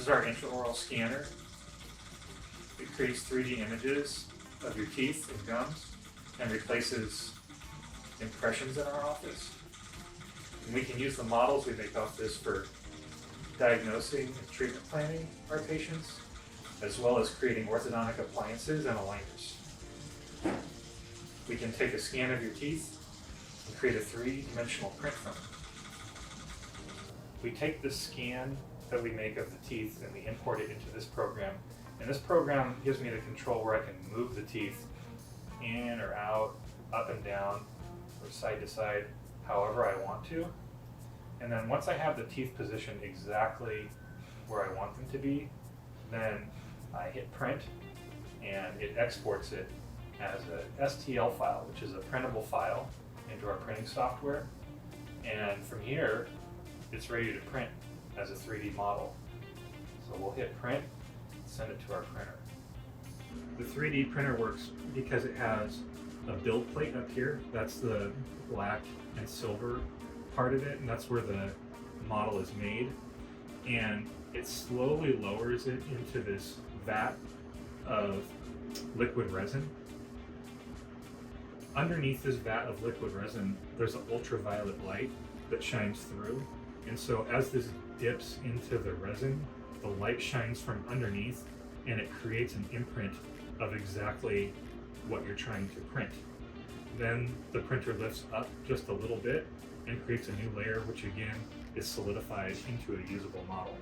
is our intraoral scanner. It creates 3D images of your teeth and gums and replaces impressions in our office. And we can use the models we make off this for diagnosing and treatment planning our patients, as well as creating orthodontic appliances and aligners. We can take a scan of your teeth and create a 3-dimensional print from it. We take the scan that we make of the teeth and we import it into this program. And this program gives me the control where I can move the teeth in or out, up and down, or side to side, however I want to. And then once I have the teeth positioned exactly where I want them to be, then I hit print and it exports it as a STL file, which is a printable file, into our printing software. And from here, it's ready to print as a 3D model. So we'll hit print, send it to our printer. The 3D printer works because it has a build plate up here. That's the black and silver part of it, and that's where the model is made. And it slowly lowers it into this vat of liquid resin. Underneath this vat of liquid resin, there's an ultraviolet light that shines through. And so as this dips into the resin, the light shines from underneath and it creates an imprint of exactly what you're trying to print. Then the printer lifts up just a little bit and creates a new layer, which again is solidified into a usable model.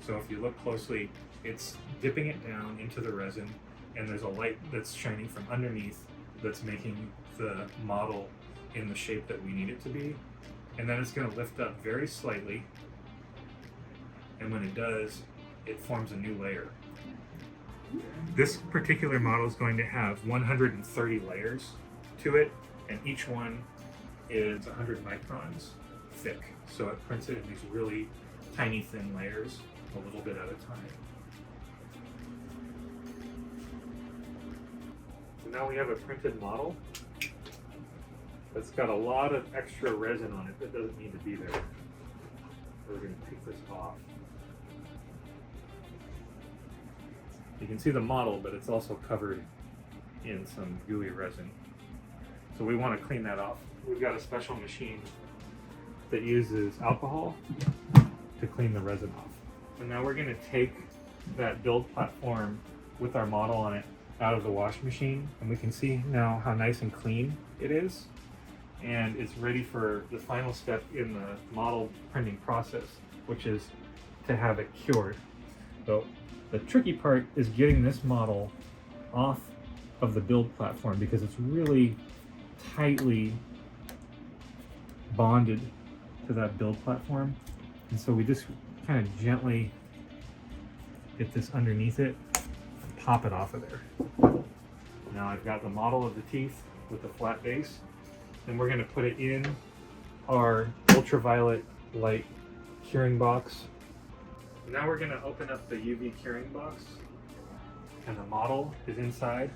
So if you look closely, it's dipping it down into the resin and there's a light that's shining from underneath that's making the model in the shape that we need it to be. And then it's going to lift up very slightly, and when it does, it forms a new layer. This particular model is going to have 130 layers to it, and each one is 100 microns thick. So it prints it in these really tiny thin layers, a little bit at a time. So now we have a printed model that's got a lot of extra resin on it that doesn't need to be there. So we're going to take this off. You can see the model, but it's also covered in some gooey resin. So we want to clean that off. We've got a special machine that uses alcohol to clean the resin off. So now we're going to take that build platform with our model on it out of the wash machine, and we can see now how nice and clean it is. And it's ready for the final step in the model printing process, which is to have it cured. So the tricky part is getting this model off of the build platform because it's really tightly bonded to that build platform. And so we just kind of gently get this underneath it, pop it off of there. Now I've got the model of the teeth with the flat base. And we're going to put it in our ultraviolet light curing box. Now we're going to open up the UV curing box, and the model is inside.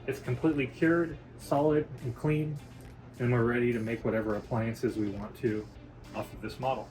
It's completely cured, solid and clean, and we're ready to make whatever appliances we want to off of this model.